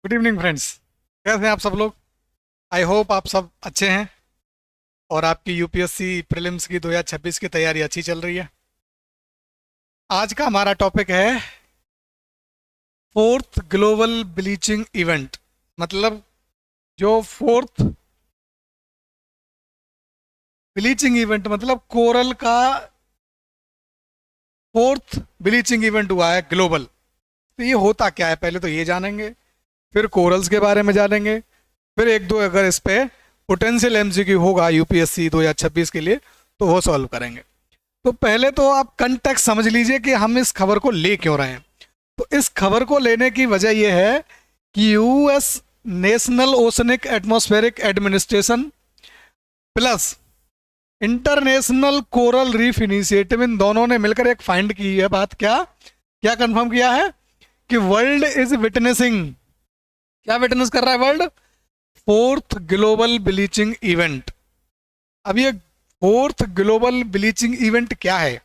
Good evening friends. कैसे हैं आप सब लोग? आई होप आप सब अच्छे हैं और आपकी यूपीएससी प्रीलिम्स की 2026 की तैयारी अच्छी चल रही है। आज का हमारा टॉपिक है फोर्थ ग्लोबल ब्लीचिंग इवेंट। मतलब जो फोर्थ ब्लीचिंग इवेंट मतलब कोरल का फोर्थ ब्लीचिंग इवेंट हुआ है ग्लोबल। तो ये होता क्या है, पहले तो ये जानेंगे, फिर कोरल्स के बारे में जानेंगे, फिर एक दो अगर इस पे पोटेंशियल एमसीक्यू होगा यूपीएससी 2026 के लिए तो वो सॉल्व करेंगे। तो पहले तो आप कंटेक्स्ट समझ लीजिए कि हम इस खबर को ले क्यों रहे हैं। तो इस खबर को लेने की वजह यह है कि US National Oceanic Atmospheric Administration plus International Coral Reef Initiative, इन दोनों ने मिलकर एक फाइंड की है बात। क्या क्या कंफर्म किया है कि वर्ल्ड इज विटनेसिंग, क्या विटनेस कर रहा है world? Fourth global bleaching event. अब ये फोर्थ ग्लोबल ब्लीचिंग इवेंट क्या है,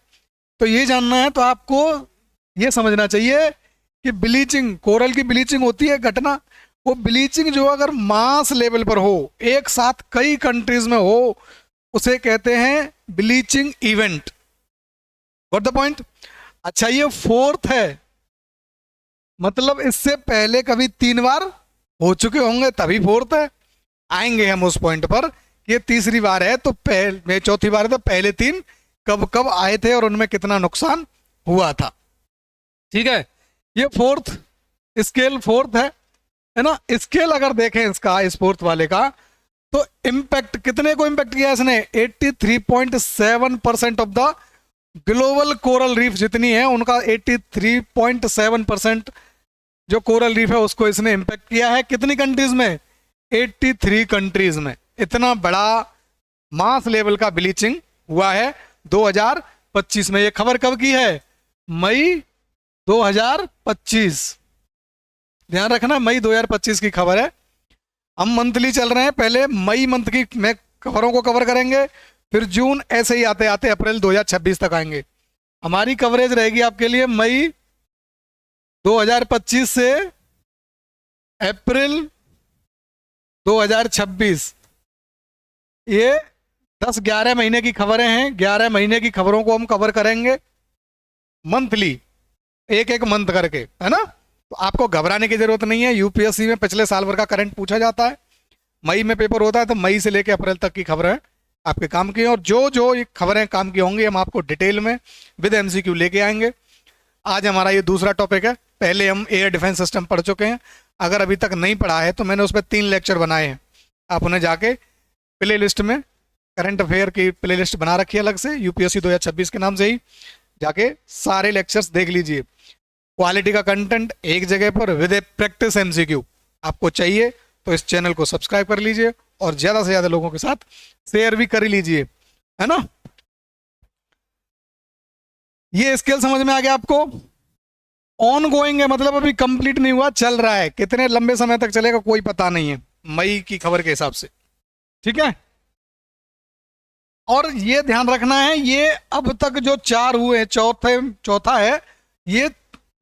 तो ये जानना है तो आपको ये समझना चाहिए कि ब्लीचिंग, कोरल की ब्लीचिंग होती है घटना, वो ब्लीचिंग जो अगर मास लेवल पर हो, एक साथ कई कंट्रीज में हो, उसे कहते हैं bleaching event. Got the point? अच्छा, ये फोर्थ है, मतलब इससे पहले कभी 3 बार हो चुके होंगे तभी फोर्थ है। आएंगे हम उस पॉइंट पर कि ये तीसरी बार है, तो पहले चौथी बार है तो पहले 3 कब कब आए थे और उनमें कितना नुकसान हुआ था। ठीक है, ये फोर्थ स्केल फोर्थ है ना। स्केल अगर देखें इसका, इस फोर्थ वाले का, तो इम्पैक्ट कितने को इम्पैक्ट किया इसने? 83.7% of the global coral reef जितनी है उनका 83.7% जो कोरल रीफ है उसको इसने इम्पैक्ट किया है। कितनी कंट्रीज में? 83 कंट्रीज में। इतना बड़ा मास लेवल का ब्लीचिंग हुआ है 2025 में। ये खबर कब की है? मई 2025। ध्यान रखना, मई 2025 की खबर है। हम मंथली चल रहे हैं, पहले मई मंथ की में खबरों को कवर करेंगे, फिर जून, ऐसे ही आते आते अप्रैल 2026 तक आएंगे। हमारी कवरेज रहेगी आपके लिए मई 2025 से अप्रैल 2026। ये 10-11 महीने की खबरें हैं। 11 महीने की खबरों को हम कवर करेंगे मंथली, एक एक मंथ करके, है ना। तो आपको घबराने की जरूरत नहीं है। यूपीएससी में पिछले साल भर का करंट पूछा जाता है। मई में पेपर होता है, तो मई से लेकर अप्रैल तक की खबरें आपके काम की हैं, और जो जो ये खबरें काम की होंगी हम आपको डिटेल में विद एमसीक्यू लेके आएंगे। आज हमारा ये दूसरा टॉपिक है। पहले हम एयर डिफेंस सिस्टम पढ़ चुके हैं। अगर अभी तक नहीं पढ़ा है तो मैंने उस पर 3 लेक्चर बनाए हैं, आप उन्हें जाके प्ले लिस्ट में, करंट अफेयर की प्ले लिस्ट बना रखी है अलग से, यूपीएससी 2026 के नाम से ही, जाके सारे लेक्चर्स देख लीजिए। क्वालिटी का कंटेंट एक जगह पर विद ए प्रैक्टिस एमसीक्यू आपको चाहिए तो इस चैनल को सब्सक्राइब कर लीजिए और ज्यादा से ज्यादा लोगों के साथ शेयर भी कर लीजिए, है ना। ये स्केल समझ में आ गया आपको? ऑन गोइंग है, मतलब अभी कंप्लीट नहीं हुआ, चल रहा है। कितने लंबे समय तक चलेगा कोई पता नहीं है, मई की खबर के हिसाब से। ठीक है, और ये ध्यान रखना है, ये अब तक जो 4 हुए, चौथा है, ये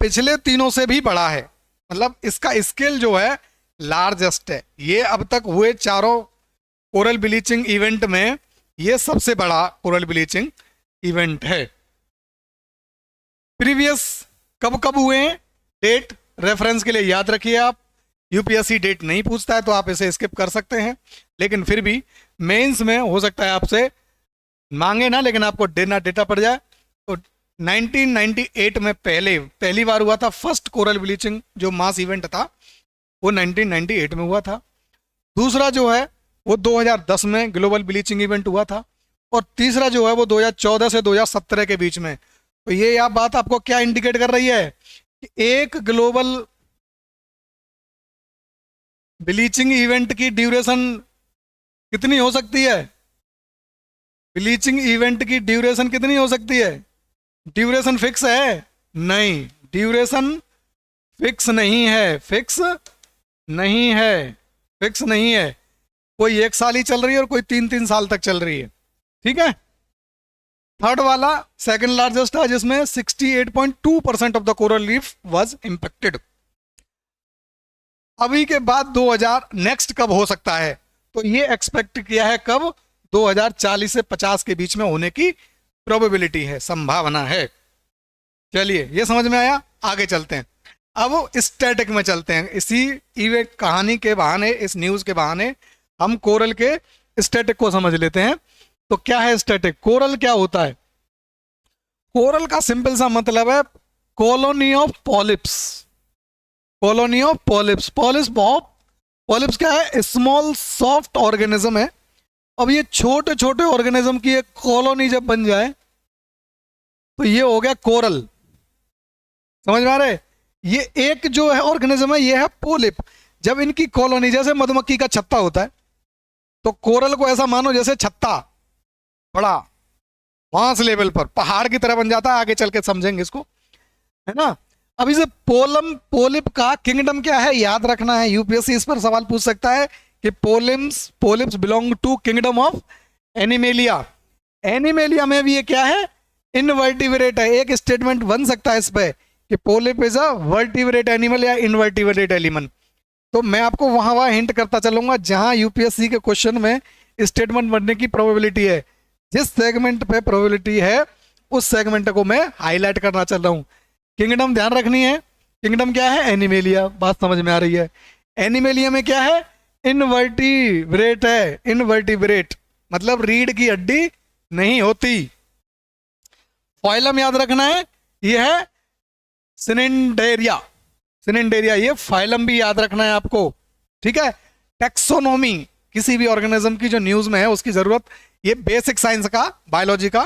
पिछले तीनों से भी बड़ा है। मतलब इसका स्केल जो है लार्जेस्ट है। ये अब तक हुए चारों कोरल ब्लीचिंग इवेंट में ये सबसे बड़ा कोरल ब्लीचिंग इवेंट है। प्रीवियस कब कब हुए हैं, डेट रेफरेंस के लिए याद रखिए आप। यूपीएससी डेट नहीं पूछता है तो आप इसे स्किप कर सकते हैं, लेकिन फिर भी मेंस में हो सकता है आपसे मांगे ना, लेकिन आपको देना डेटा पड़ जाए। तो 1998 में पहली बार हुआ था फर्स्ट कोरल ब्लीचिंग जो मास इवेंट था, वो 1998 में हुआ था। दूसरा जो है वो 2010 में ग्लोबल ब्लीचिंग इवेंट हुआ था, और तीसरा जो है वो 2014 से 2017 के बीच में। तो ये आप बात आपको क्या इंडिकेट कर रही है कि एक ग्लोबल ब्लीचिंग इवेंट की ड्यूरेशन कितनी हो सकती है? ब्लीचिंग इवेंट की ड्यूरेशन कितनी हो सकती है? ड्यूरेशन फिक्स है? नहीं, ड्यूरेशन फिक्स नहीं है, फिक्स नहीं है, फिक्स नहीं है। कोई 1 साल ही चल रही है और कोई 3-3 साल तक चल रही है। ठीक है, थर्ड वाला सेकंड लार्जेस्ट है जिसमें 68.2% of the coral reef was impacted. अभी के बाद 2000 नेक्स्ट कब हो सकता है, तो ये एक्सपेक्ट किया है कब, 2040 से 50 के बीच में होने की प्रोबेबिलिटी है, संभावना है। चलिए ये समझ में आया, आगे चलते हैं। अब स्टैटिक में चलते हैं, इसी इवेंट कहानी के बहाने, इस न्यूज के बहाने हम कोरल के स्टैटिक को समझ लेते हैं। तो क्या है स्टैटिक, कोरल क्या होता है? कोरल का सिंपल सा मतलब है colony of polyps. Colony of polyps, polyps क्या है, स्मॉल सॉफ्ट ऑर्गेनिज्म है। अब ये छोटे छोटे ऑर्गेनिज्म की एक कॉलोनी जब बन जाए तो ये हो गया कोरल। समझ में आ रहा है? ये एक जो है ऑर्गेनिज्म है, ये है पोलिप। जब इनकी कॉलोनी, जैसे मधुमक्खी का छत्ता होता है, तो कोरल को ऐसा मानो जैसे छत्ता बड़ा मास लेवल पर पहाड़ की तरह बन जाता है। आगे चल के समझेंगे इसको, है ना। अब इसे पोलिप का किंगडम क्या है याद रखना है, यूपीएससी इस पर सवाल पूछ सकता है कि polyps belong to kingdom of Animalia. Animalia में भी ये क्या है, इनवर्टिब्रेट है। एक स्टेटमेंट बन सकता है इस पे कि polyp is a vertebrate animal या इनवर्टिब्रेट एलिमन। तो मैं आपको वहां हिंट करता चलूंगा जहां यूपीएससी के क्वेश्चन में स्टेटमेंट बनने की प्रोबेबिलिटी है। जिस सेगमेंट पे प्रोबेबिलिटी है उस सेगमेंट को मैं हाईलाइट करना चल रहा हूं। किंगडम ध्यान रखनी है, किंगडम क्या है, एनिमेलिया। बात समझ में आ रही है? एनिमेलिया में क्या है, इनवर्टिब्रेट है। इनवर्टिब्रेट मतलब रीढ़ की हड्डी नहीं होती। फाइलम याद रखना है, यह है सिनेंडेरिया। सिनेंडेरिया ये फाइलम भी याद रखना है आपको, ठीक है। टेक्सोनोमी किसी भी ऑर्गेनिज्म की जो न्यूज में है उसकी जरूरत, ये बेसिक साइंस का, बायोलॉजी का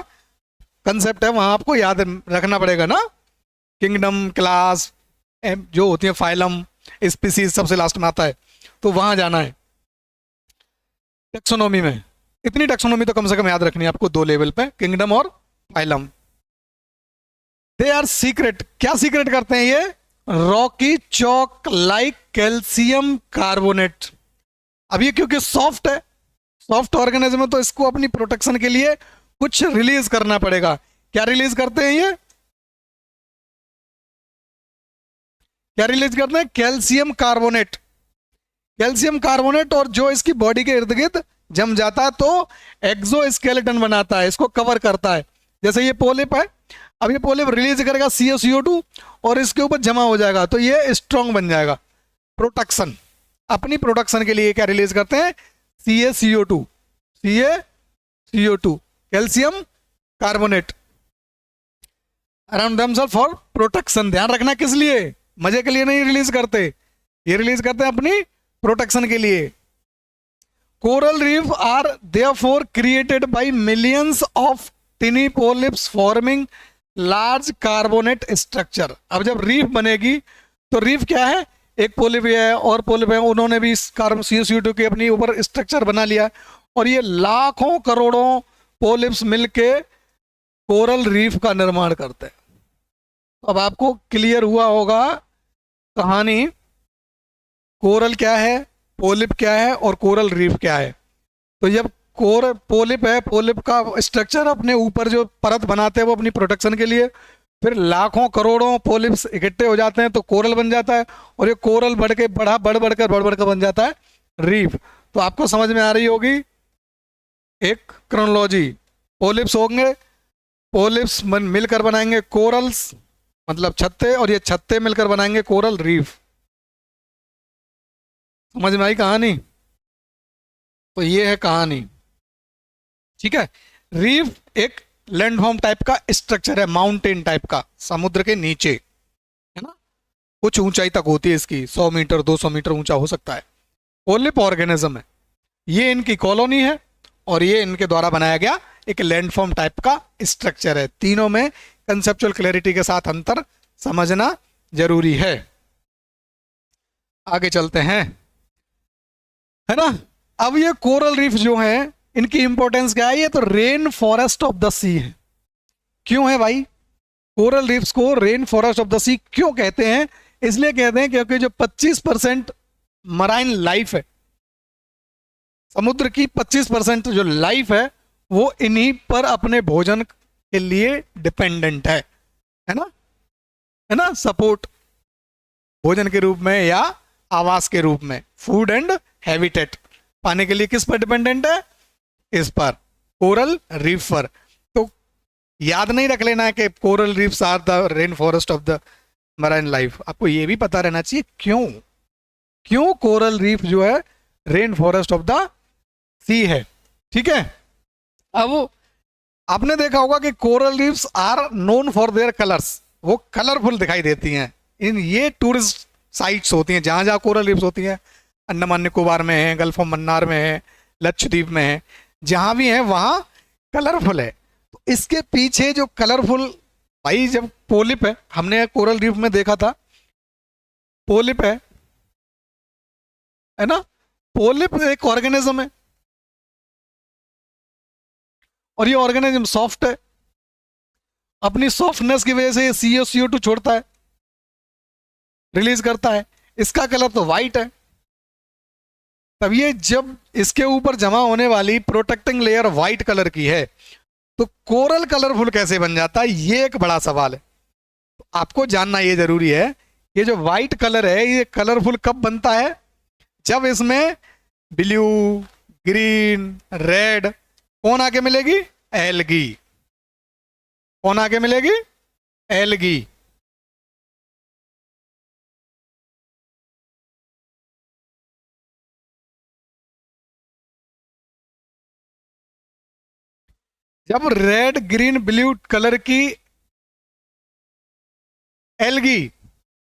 कंसेप्ट है, वहां आपको याद रखना पड़ेगा ना। किंगडम, क्लास, जो होती है फाइलम, स्पीसीज सबसे लास्ट में आता है, तो वहां जाना है टेक्सोनोमी में। इतनी टेक्सोनोमी तो कम से कम याद रखनी है आपको, दो लेवल पे, किंगडम और फाइलम। दे आर सीक्रेट, क्या सीक्रेट करते हैं ये, Rocky chalk like calcium carbonate. अब ये क्योंकि सॉफ्ट है, सॉफ्ट ऑर्गेनिज्म है, तो इसको अपनी प्रोटेक्शन के लिए कुछ रिलीज करना पड़ेगा। क्या रिलीज करते हैं ये, क्या रिलीज करते हैं, कैल्शियम कार्बोनेट। कैल्शियम कार्बोनेट, और जो इसकी बॉडी के इर्द गिर्द जम जाता है तो एक्सोस्केलेटन बनाता है, इसको कवर करता है। जैसे ये पोलिप है, अब ये पोलिप रिलीज करेगा CO2 और इसके ऊपर जमा हो जाएगा तो ये स्ट्रांग बन जाएगा। प्रोटेक्शन, अपनी प्रोटेक्शन के लिए क्या रिलीज करते हैं, CaCO2, calcium carbonate around themselves for protection. ध्यान रखना किस लिए, मजे के लिए नहीं रिलीज करते, ये रिलीज करते हैं अपनी प्रोटेक्शन के लिए। Coral reef are therefore created by millions of tiny polyps forming large carbonate structure. अब जब रीफ बनेगी तो रीफ क्या है, एक पोलिप है और पोलिप है, उन्होंने भी कार्बन CO2 के अपनी ऊपर स्ट्रक्चर बना लिया, और ये लाखों करोड़ों पोलिप्स मिलके कोरल रीफ का निर्माण करते हैं। अब आपको क्लियर हुआ होगा कहानी, कोरल क्या है, पोलिप क्या है और कोरल रीफ क्या है। तो जब पोलिप है, पोलिप का स्ट्रक्चर अपने ऊपर जो परत बनाते हैं वो अपनी प्रोटेक्शन के लिए, फिर लाखों करोड़ों पोलिप्स इकट्ठे हो जाते हैं तो कोरल बन जाता है, और ये कोरल बढ़ बढ़कर बन जाता है रीफ। तो आपको समझ में आ रही होगी एक क्रोनोलॉजी। पोलिप्स होंगे, पोलिप्स मिलकर बनाएंगे कोरल्स मतलब छत्ते, और ये छत्ते मिलकर बनाएंगे कोरल रीफ। समझ में आई कहानी? तो ये है कहानी, ठीक है। रीफ एक लैंडफॉर्म टाइप का स्ट्रक्चर है, माउंटेन टाइप का, समुद्र के नीचे, है ना। कुछ ऊंचाई तक होती है इसकी, 100 मीटर 200 मीटर ऊंचा हो सकता है। पोलिप ऑर्गेनिज्म है, ये इनकी कॉलोनी है और ये इनके द्वारा बनाया गया एक लैंडफॉर्म टाइप का स्ट्रक्चर है। तीनों में कंसेप्चुअल क्लैरिटी के साथ अंतर समझना जरूरी है। आगे चलते हैं, है ना। अब ये कोरल रीफ जो है इनकी इंपॉर्टेंस क्या है, ये तो rain forest of the sea है। क्यों है भाई, कोरल रीफ्स को रेन फॉरेस्ट ऑफ द सी क्यों कहते हैं, इसलिए कहते हैं क्योंकि जो 25% मराइन लाइफ है, समुद्र की 25% जो लाइफ है वो इन्हीं पर अपने भोजन के लिए डिपेंडेंट है ना, सपोर्ट भोजन के रूप में या आवास के रूप में। फूड एंड हैबिटेट पाने के लिए किस पर डिपेंडेंट है? इस पर, कोरल रीफ पर। तो याद नहीं रख लेना है कि coral reefs are the rain forest of the marine life, आपको ये भी पता रहना चाहिए क्यों, क्यों कोरल रीफ जो है rain forest of the sea है। ठीक है, अब आपने देखा होगा कि coral reefs are known for their colours, वो कलरफुल दिखाई देती हैं। इन ये टूरिस्ट साइट्स होती हैं जहाँ जहाँ कोरल रीफ्स होती हैं, अंडमान निकोबार में है, गल्फ ऑफ मन्नार में है, लक्षद्वीप में है, जहाँ भी है वहाँ कलरफुल है। तो इसके पीछे जो कलरफुल, भाई जब पोलिप है, हमने कोरल रीफ में देखा था पोलिप है ना, पोलिप एक ऑर्गेनिज्म है और ये ऑर्गेनिज्म सॉफ्ट है, अपनी सॉफ्टनेस की वजह से ये CO2 छोड़ता है, रिलीज करता है। इसका कलर तो वाइट है। तब ये जब इसके ऊपर जमा होने वाली प्रोटेक्टिंग लेयर वाइट कलर की है, तो कोरल कलरफुल कैसे बन जाता है, ये एक बड़ा सवाल है। तो आपको जानना ये जरूरी है, ये जो वाइट कलर है ये कलरफुल कब बनता है? जब इसमें ब्लू, ग्रीन, रेड कौन आके मिलेगी? एल्गी। कौन आके मिलेगी? एल्गी। जब रेड, ग्रीन, ब्लू कलर की एल्गी,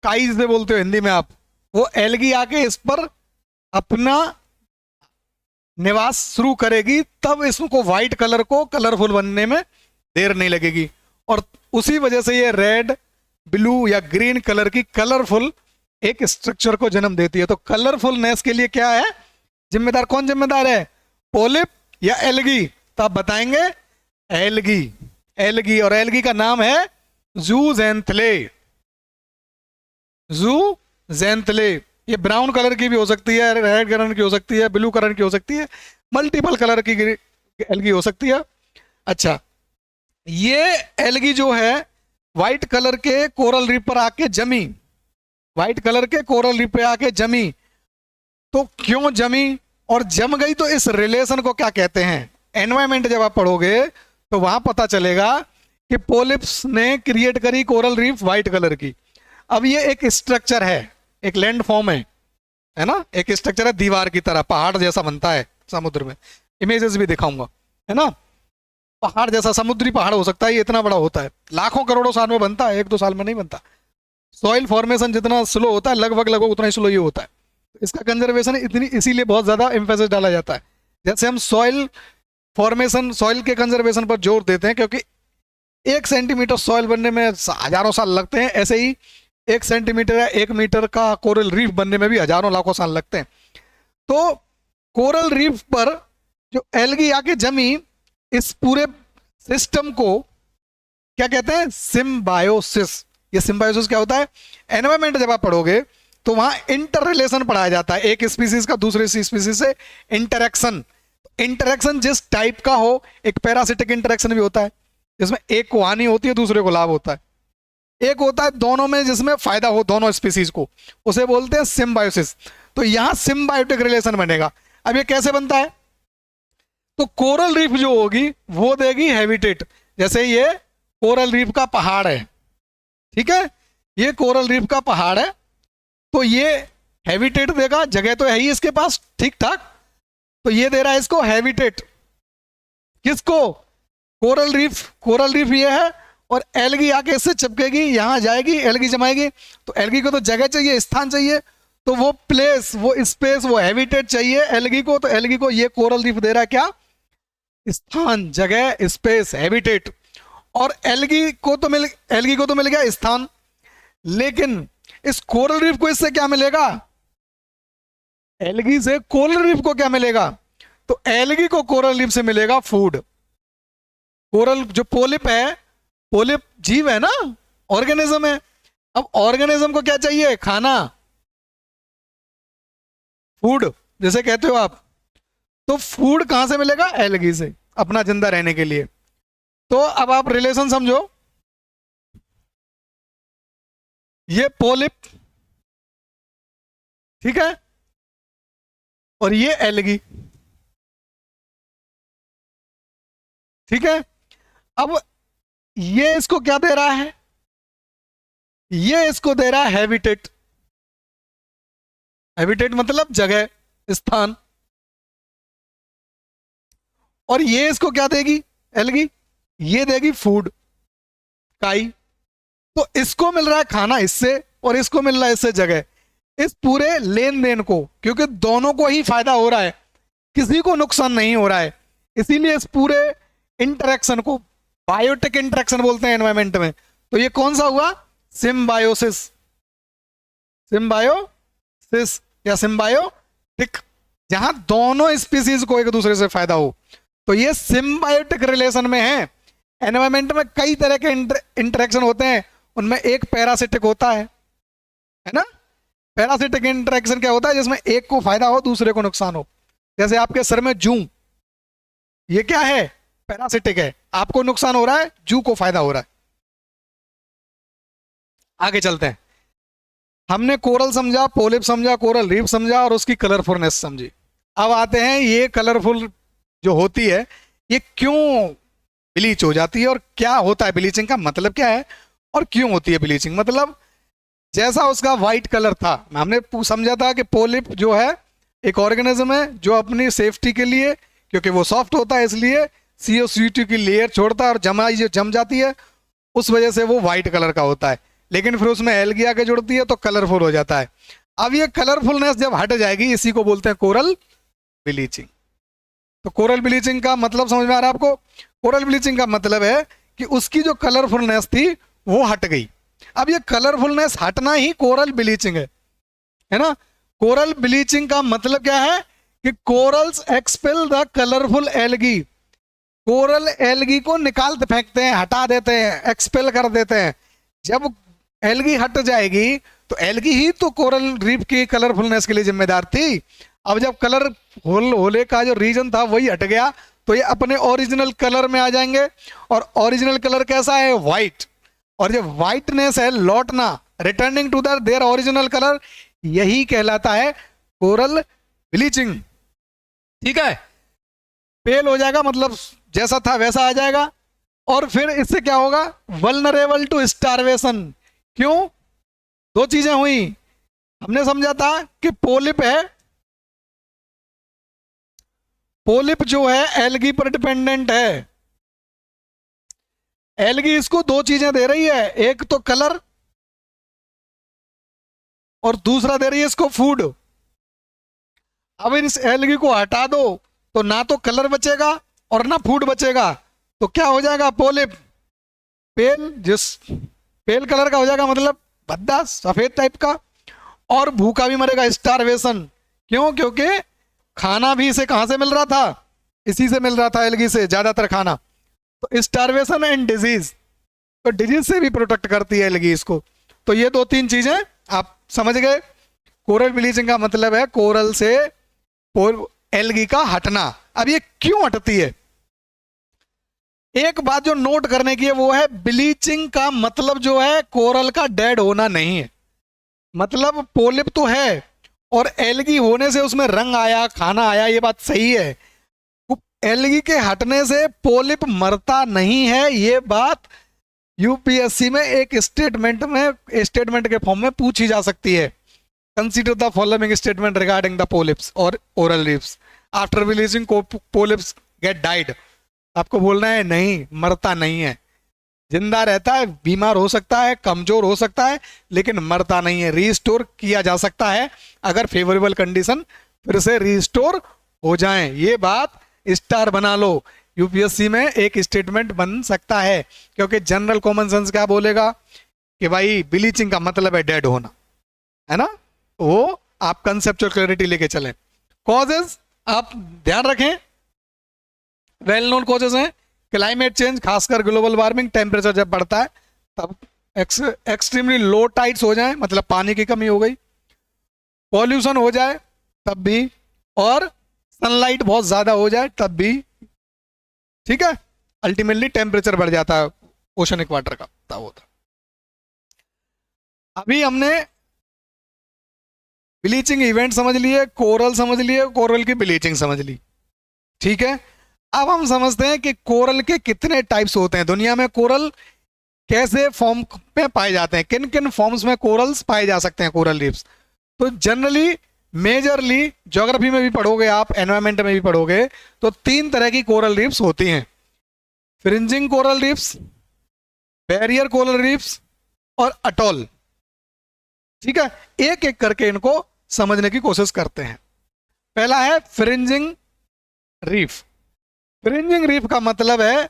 काई से बोलते हो हिंदी में आप, वो एल्गी आके इस पर अपना निवास शुरू करेगी, तब इसको व्हाइट कलर को कलरफुल बनने में देर नहीं लगेगी। और उसी वजह से ये रेड, ब्लू या ग्रीन कलर की कलरफुल एक स्ट्रक्चर को जन्म देती है। तो कलरफुलनेस के लिए क्या है जिम्मेदार, कौन जिम्मेदार है? पोलिप या एल्गी? तो आप बताएंगे एल्गी। एल्गी, और एल्गी का नाम है जूजेंथले। जूजेंथले। ये ब्राउन कलर की भी हो सकती है, रेड कलर की हो सकती है, ब्लू कलर की हो सकती है, मल्टीपल कलर की एल्गी हो सकती है। अच्छा, ये एल्गी जो है व्हाइट कलर के कोरल रीफ पर आके जमी, व्हाइट कलर के कोरल रीफ पे आके जमी। तो क्यों जमी और जम गई, तो इस रिलेशन को क्या कहते हैं? एनवायरमेंट जब आप पढ़ोगे तो वहां पता चलेगा कि पोलिप्स ने क्रिएट करी कोरल रीफ व्हाइट कलर की। अब ये एक स्ट्रक्चर है, एक लैंड फॉर्म है ना, एक स्ट्रक्चर है दीवार की तरह, पहाड़ जैसा बनता है समुद्र में। इमेजेस भी दिखाऊंगा, है ना। पहाड़ जैसा समुद्री पहाड़ हो सकता है, ये इतना बड़ा होता है, लाखों करोड़ों साल में बनता है, 1-2 साल में नहीं बनता। सॉइल फॉर्मेशन जितना स्लो होता है, लगभग लगभग उतना ही स्लो ये होता है। इसका कंजर्वेशन इतनी, इसीलिए बहुत ज्यादा एम्फेसिस डाला जाता है। जैसे हम सॉइल फॉर्मेशन, सॉइल के कंजर्वेशन पर जोर देते हैं, क्योंकि 1 सेंटीमीटर सॉइल बनने में हजारों साल लगते हैं, ऐसे ही 1 सेंटीमीटर या 1 मीटर का कोरल रीफ बनने में भी हजारों लाखों साल लगते हैं। तो कोरल रीफ पर जो एल्गी आके जमी, इस पूरे सिस्टम को क्या कहते हैं? सिम्बायोसिस। ये सिम्बायोसिस क्या होता है? एनवायरमेंट जब आप पढ़ोगे तो वहां इंटर रिलेशन पढ़ाया जाता है, एक स्पीसीज का दूसरे स्पीसीज से इंटरेक्शन। इंटरेक्शन जिस टाइप का हो, एक पैरासिटिक इंटरेक्शन भी होता है जिसमें एक को हानि होती है, दूसरे को लाभ होता है। एक होता है दोनों में जिसमें फायदा हो दोनों स्पीसीज को, उसे बोलते हैं सिम्बायोसिस। तो यहां सिम्बायोटिक रिलेशन बनेगा। अब ये कैसे बनता है? तो कोरल रीफ जो होगी वो देगी हैबिटेट। जैसे ये कोरल रीफ का पहाड़ है, ठीक है, ये कोरल रीफ का पहाड़ है, तो ये हैबिटेट देगा, जगह तो है ही इसके पास ठीक ठाक, तो ये दे रहा है इसको हैबिटेट। किसको? Coral reef. कोरल रीफ ये है, और एल्गी आके इससे चिपकेगी, यहां जाएगी, एल्गी जमाएगी। तो एल्गी को तो जगह चाहिए, स्थान चाहिए, तो वो प्लेस, वो स्पेस, वो हैबिटेट चाहिए एल्गी को। तो एल्गी को ये कोरल रीफ दे रहा है क्या? स्थान, जगह, स्पेस, हैबिटेट। और एल्गी को तो मिल गया स्थान, लेकिन इस कोरल रीफ को इससे क्या मिलेगा? एल्गी से कोरल रीफ को क्या मिलेगा? तो एल्गी को कोरल रीफ से मिलेगा फूड। कोरल जो पोलिप है, पोलिप जीव है ना, ऑर्गेनिज्म है। अब ऑर्गेनिज्म को क्या चाहिए? खाना, फूड जैसे कहते हो आप। तो फूड कहां से मिलेगा? एल्गी से, अपना जिंदा रहने के लिए। तो अब आप रिलेशन समझो, ये पोलिप ठीक है, और ये एलगी, ठीक है। अब ये इसको क्या दे रहा है, ये इसको दे रहा है हैबिटेट। हैबिटेट मतलब जगह, स्थान। और ये इसको क्या देगी, एलगी, ये देगी फूड, काई। तो इसको मिल रहा है खाना इससे, और इसको मिल रहा है इससे जगह। इस पूरे लेन देन को, क्योंकि दोनों को ही फायदा हो रहा है, किसी को नुकसान नहीं हो रहा है, इसीलिए इस पूरे इंटरेक्शन को बायोटिक इंटरेक्शन बोलते हैं एनवायरमेंट में। तो ये कौन सा हुआ, सिम्बायोसिस, सिम्बायोसिस या सिम्बायोटिक, जहां दोनों स्पीसीज को एक दूसरे से फायदा हो। तो ये सिम्बायोटिक रिलेशन में है। एनवायरमेंट में कई तरह के इंटरेक्शन होते हैं, उनमें एक पैरासिटिक होता है ना। पैरासिटिक इंटरेक्शन क्या होता है, जिसमें एक को फायदा हो दूसरे को नुकसान हो। जैसे आपके सर में जू, ये क्या है, पैरासिटिक है, आपको नुकसान हो रहा है, जू को फायदा हो रहा है। आगे चलते हैं। हमने कोरल समझा, पोलिप समझा, कोरल रीफ समझा, और उसकी कलरफुलनेस समझी। अब आते हैं ये कलरफुल जो होती है, ये क्यों ब्लीच हो जाती है, और क्या होता है ब्लीचिंग का मतलब क्या है, और क्यों होती है ब्लीचिंग। मतलब जैसा उसका वाइट कलर था, हमने समझा था कि पोलिप जो है एक ऑर्गेनिज्म है जो अपनी सेफ्टी के लिए, क्योंकि वो सॉफ्ट होता है इसलिए CO2 की लेयर छोड़ता है, और जम जाती है, उस वजह से वो वाइट कलर का होता है। लेकिन फिर उसमें एल्गी आके जुड़ती है तो कलरफुल हो जाता है। अब ये कलरफुलनेस जब हट जाएगी, इसी को बोलते हैं कोरल ब्लीचिंग। तो कोरल ब्लीचिंग का मतलब समझ में आ रहा है आपको। कोरल ब्लीचिंग का मतलब है कि उसकी जो कलरफुलनेस थी वो हट गई। अब ये कलरफुलनेस हटना ही कोरल ब्लीचिंग है ना। कोरल ब्लीचिंग का मतलब क्या है कि corals expel the colourful algae. Coral algae को निकालते फेंकते हैं, हटा देते हैं, एक्सपेल कर देते हैं। जब एल्गी हट जाएगी तो एल्गी ही तो कोरल रीफ की कलरफुलनेस के लिए जिम्मेदार थी। अब जब कलर होले का जो रीजन था वही हट गया, तो ये अपने ओरिजिनल कलर में आ जाएंगे। और ओरिजिनल कलर कैसा है, वाइट। और जो वाइटनेस है, लौटना, returning to their original colour, यही कहलाता है कोरल ब्लीचिंग। ठीक है, पेल हो जाएगा, मतलब जैसा था वैसा आ जाएगा। और फिर इससे क्या होगा, वल्नरेबल टू स्टारवेशन। क्यों, दो चीजें हुई। हमने समझा था कि पोलिप है, पोलिप जो है एल्गी पर डिपेंडेंट है। एल्गी इसको दो चीजें दे रही है, एक तो कलर और दूसरा दे रही है इसको फूड। अब इस एल्गी को हटा दो तो ना तो कलर बचेगा और ना फूड बचेगा, तो क्या हो जाएगा, पोलिप पेल, जिस पेल कलर का हो जाएगा, मतलब भद्दा सफेद टाइप का। और भूखा भी मरेगा, स्टारवेशन। क्यों, क्योंकि खाना भी इसे कहां से मिल रहा था, इसी से मिल रहा था, एल्गी से ज्यादातर खाना। तो स्टारवेशन एंड डिजीज, तो डिजीज से भी प्रोटेक्ट करती है एल्गी इसको। तो ये दो तीन चीजें आप समझ गए। कोरल ब्लीचिंग का मतलब है कोरल से एल्गी का हटना। अब ये क्यों हटती है, एक बात जो नोट करने की है वो है, ब्लीचिंग का मतलब जो है कोरल का डेड होना नहीं है। मतलब पोलिप तो है और एल्गी होने से उसमें रंग आया, खाना आया, ये बात सही है। एल्गी के हटने से पोलिप मरता नहीं है, ये बात यूपीएससी में एक स्टेटमेंट के फॉर्म में पूछी जा सकती है। Consider the following statement regarding the polyps और coral reefs after bleaching polyps get died. आपको बोलना है नहीं, मरता नहीं है, जिंदा रहता है, बीमार हो सकता है, कमजोर हो सकता है, लेकिन मरता नहीं है। रीस्टोर किया जा सकता है अगर फेवरेबल कंडीशन फिर से रीस्टोर हो जाएं। ये बात स्टार बना लो, यूपीएससी में एक स्टेटमेंट बन सकता है। क्योंकि जनरल कॉमन सेंस क्या बोलेगा कि भाई ब्लीचिंग का मतलब है डेड होना, है ना। वो आप कंसेप्चुअल क्लैरिटी लेके चलें। कॉजेज आप ध्यान रखें, वेल नोन कॉजेज हैं क्लाइमेट चेंज, खासकर ग्लोबल वार्मिंग, टेम्परेचर जब बढ़ता है तब एक्सट्रीमली लो टाइड्स हो जाए, मतलब पानी की कमी हो गई, पॉल्यूशन हो जाए तब भी, और सनलाइट बहुत ज्यादा हो जाए तब भी। ठीक है, अल्टीमेटली टेम्परेचर बढ़ जाता है ओशनिक वाटर का, तब होता। अभी हमने ब्लीचिंग इवेंट समझ लिए, कोरल समझ लिए, कोरल की ब्लीचिंग समझ ली, ठीक है। अब हम समझते हैं कि कोरल के कितने टाइप्स होते हैं दुनिया में, कोरल कैसे फॉर्म में पाए जाते हैं, किन किन फॉर्म्स में कोरल्स पाए जा सकते हैं, कोरल रीफ्स। तो जनरली मेजरली ज्योग्राफी में भी पढ़ोगे आप, एनवायरमेंट में भी पढ़ोगे, तो 3 तरह की कोरल रीफ्स होती हैं, fringing coral reefs, barrier coral reefs और अटोल, ठीक है। एक एक करके इनको समझने की कोशिश करते हैं। पहला है फ्रिंजिंग रीफ। फ्रिंजिंग रीफ का मतलब है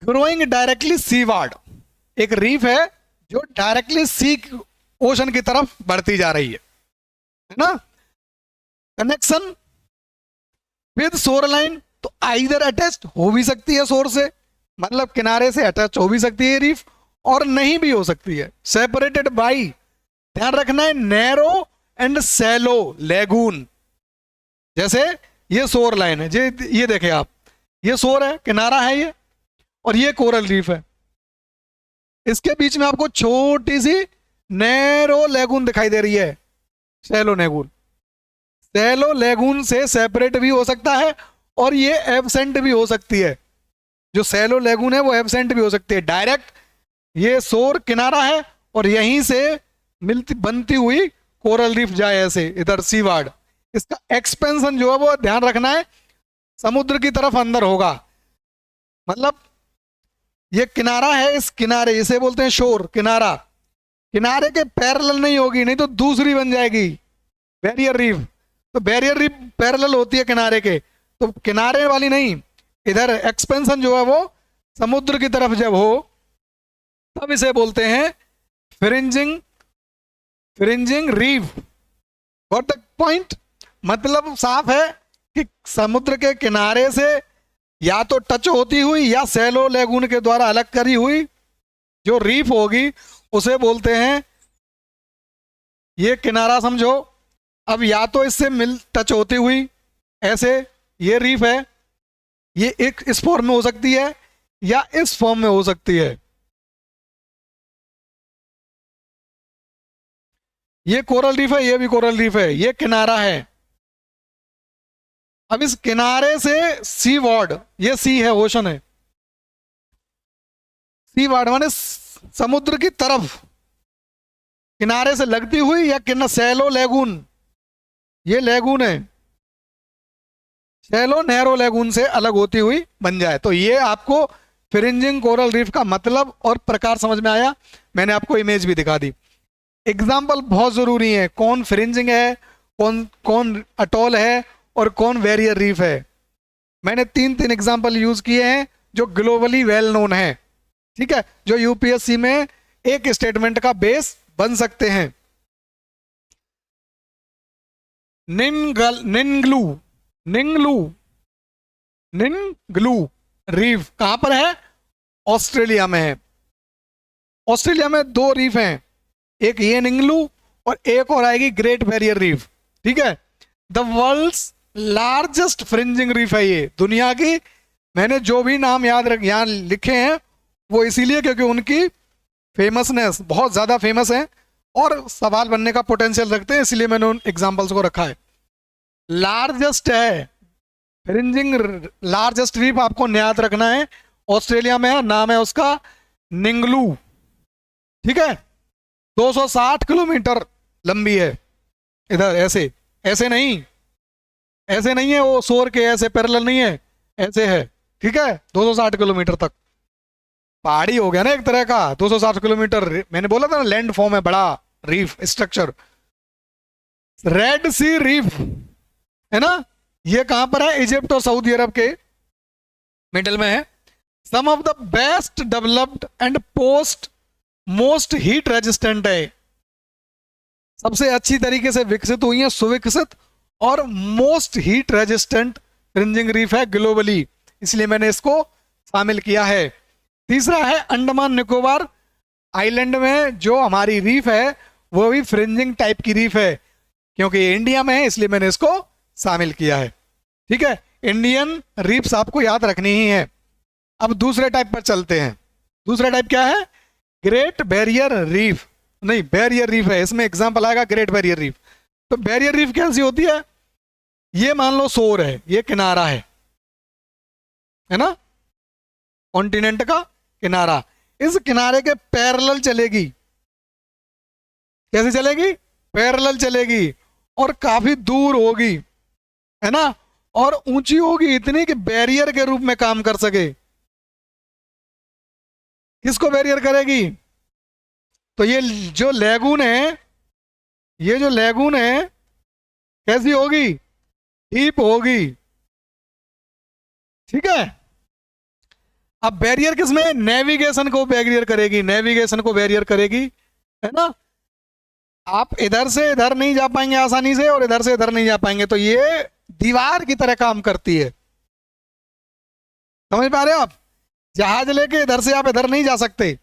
ग्रोइंग डायरेक्टली सीवार्ड, एक रीफ है जो डायरेक्टली सी ओशन की तरफ बढ़ती जा रही है ना। कनेक्शन विद शोर लाइन, तो आइदर अटैच्ड हो भी सकती है शोर से, मतलब किनारे से अटैच हो भी सकती है रीफ, और नहीं भी हो सकती है। सेपरेटेड बाई, ध्यान रखना है, नैरो एंड सैलो लेगून। जैसे ये शोर लाइन है, ये देखें आप, ये शोर है, किनारा है ये, और ये कोरल रीफ है। इसके बीच में आपको छोटी सी नैरो लेगून दिखाई दे रही है, सैलो लेगून। सैलो लेगून से सेपरेट भी हो सकता है और ये एब्सेंट भी हो सकती है। जो सैलो लेगून है वो एब्सेंट भी हो सकती है। डायरेक्ट ये शोर किनारा है और यहीं से मिलती बनती हुई कोरल रीफ जाए ऐसे इधर सीवार्ड। इसका एक्सपेंशन जो है वो ध्यान रखना है समुद्र की तरफ अंदर होगा, मतलब ये किनारा है, इस किनारे इसे बोलते हैं शोर, किनारा, किनारे के पैरेलल नहीं होगी, नहीं तो दूसरी बन जाएगी बैरियर रीफ। तो बैरियर रीफ पैरेलल होती है किनारे के, तो किनारे वाली नहीं, इधर एक्सपेंशन जो है वो समुद्र की तरफ जब हो तब इसे बोलते हैं fringing, fringing reef. Got the point? मतलब साफ है कि समुद्र के किनारे से या तो टच होती हुई या सैलो लेगून के द्वारा अलग करी हुई जो रीफ होगी उसे बोलते हैं, ये किनारा समझो। अब या तो इससे मिल टच होती हुई ऐसे ये रीफ है, ये एक इस फॉर्म में हो सकती है या इस फॉर्म में हो सकती है। ये कोरल रीफ है, ये भी कोरल रीफ है, ये किनारा है। अब इस किनारे से सी वार्ड, ये सी है, ओशन है, सी वार्ड माने समुद्र की तरफ किनारे से लगती हुई या किना सैलो लेगून, ये लेगून है, सैलो नैरो लेगून से अलग होती हुई बन जाए। तो ये आपको फ्रिंजिंग कोरल रीफ का मतलब और प्रकार समझ में आया। मैंने आपको इमेज भी दिखा दी। एग्जाम्पल बहुत जरूरी है, कौन फ्रिंजिंग है, कौन कौन अटोल है और कौन बैरियर रीफ है। मैंने 3 एग्जाम्पल यूज किए हैं जो ग्लोबली वेल नोन है, ठीक है, जो यूपीएससी में एक स्टेटमेंट का बेस बन सकते हैं। निंगलू, निंगलू, निंगलू रीफ कहां पर है? ऑस्ट्रेलिया में है। ऑस्ट्रेलिया में 2 रीफ हैं, एक ये निंगलू और एक और आएगी ग्रेट बैरियर रीफ, ठीक है। The world's largest fringing reef है ये दुनिया की। मैंने जो भी नाम याद रख यहाँ लिखे हैं वो इसीलिए क्योंकि उनकी फेमसनेस बहुत ज़्यादा फेमस है और सवाल बनने का पोटेंशियल रखते हैं, इसलिए मैंने उन एग्जाम्पल्स को रखा है। लार्जेस्ट है फ्रिंजिंग, लार्जेस्ट रीफ आपको याद रखना है, ऑस्ट्रेलिया में है, नाम है उसका निंगलू, ठीक है। 260 किलोमीटर लंबी है। इधर ऐसे ऐसे नहीं, ऐसे नहीं है वो शोर के ऐसे पैरेलल नहीं है, ऐसे है, ठीक है। 260 किलोमीटर तक पहाड़ी हो गया ना एक तरह का, 260 किलोमीटर। मैंने बोला था ना लैंड फॉर्म है बड़ा रीफ स्ट्रक्चर। रेड सी रीफ है ना, ये कहां पर है? इजिप्ट और सऊदी अरब के मिडल में है। Some of the best developed and post most heat resistant है, सबसे अच्छी तरीके से विकसित हुई है, सुविकसित और most heat resistant fringing reef है ग्लोबली, इसलिए मैंने इसको शामिल किया है। तीसरा है अंडमान निकोबार आइलैंड में जो हमारी रीफ है वो भी फ्रिंजिंग टाइप की रीफ है, क्योंकि ये इंडिया में है इसलिए मैंने इसको शामिल किया है, ठीक है। इंडियन रीफ्स आपको याद रखनी ही है। अब दूसरे टाइप पर चलते हैं। दूसरा टाइप क्या है? ग्रेट बैरियर रीफ, नहीं बैरियर रीफ है, इसमें एग्जांपल आएगा ग्रेट बैरियर रीफ। तो बैरियर रीफ कैसी होती है? ये मान लो शोर है, ये किनारा है ना, कॉन्टिनेंट का किनारा, इस किनारे के पैरेलल चलेगी। कैसे चलेगी? पैरेलल चलेगी, और काफी दूर होगी, है ना, और ऊंची होगी इतनी कि बैरियर के रूप में काम कर सके। किसको बैरियर करेगी? तो ये जो लैगून है, ये जो लैगून है कैसी होगी? डीप होगी। ठीक है। अब बैरियर किसमें? नेविगेशन को बैरियर करेगी, नेविगेशन को बैरियर करेगी, है ना। आप इधर से इधर नहीं जा पाएंगे आसानी से, और इधर से इधर नहीं जा पाएंगे, तो ये दीवार की तरह काम करती है। समझ पा रहे हो आप? जहाज लेके इधर से आप इधर नहीं जा सकते,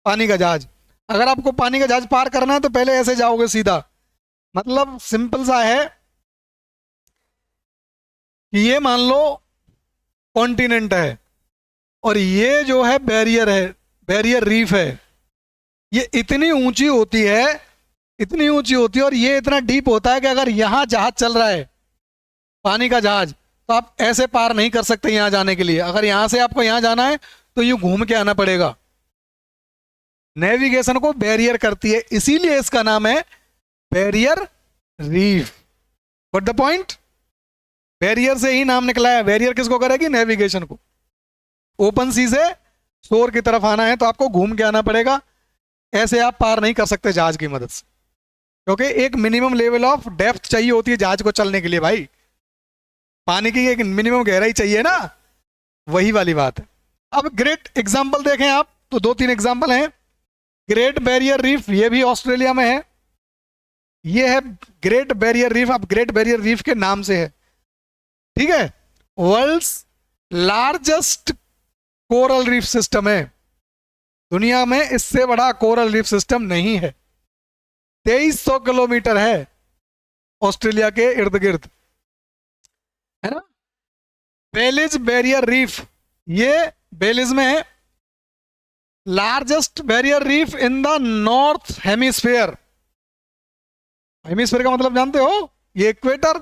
पानी का जहाज। अगर आपको पानी का जहाज पार करना है तो पहले ऐसे जाओगे सीधा। मतलब सिंपल सा है कि ये मान लो कॉन्टिनेंट है, और ये जो है बैरियर है, बैरियर रीफ है। ये इतनी ऊंची होती है, इतनी ऊंची होती है, और ये इतना डीप होता है कि अगर यहां जहाज चल रहा है, पानी का जहाज, तो आप ऐसे पार नहीं कर सकते यहां जाने के लिए। अगर यहां से आपको यहां जाना है तो यूं घूम के आना पड़ेगा। नेविगेशन को बैरियर करती है, इसीलिए इसका नाम है barrier reef. What the point? Barrier से ही नाम निकला है। बैरियर किसको करेगी? नेविगेशन को। ओपन सी से शोर की तरफ आना है तो आपको घूम के आना पड़ेगा, ऐसे आप पार नहीं कर सकते जहाज की मदद से, क्योंकि एक मिनिमम लेवल ऑफ डेप्थ चाहिए होती है जहाज को चलने के लिए। भाई पानी की एक मिनिमम गहराई चाहिए ना, वही वाली बात है। अब ग्रेट एग्जाम्पल देखें आप, तो 2-3 एग्जाम्पल हैं। ग्रेट बैरियर रीफ, ये भी ऑस्ट्रेलिया में है। ये है ग्रेट बैरियर रीफ। अब ग्रेट बैरियर रीफ के नाम से है, ठीक है। World's largest coral reef system है। दुनिया में इससे बड़ा कोरल रीफ सिस्टम नहीं है। 2300 किलोमीटर है ऑस्ट्रेलिया के इर्द गिर्द, है ना। बेलिज बैरियर रीफ, ये बेलिज में है। Largest barrier reef in the north hemisphere. Hemisphere का मतलब जानते हो? ये इक्वेटर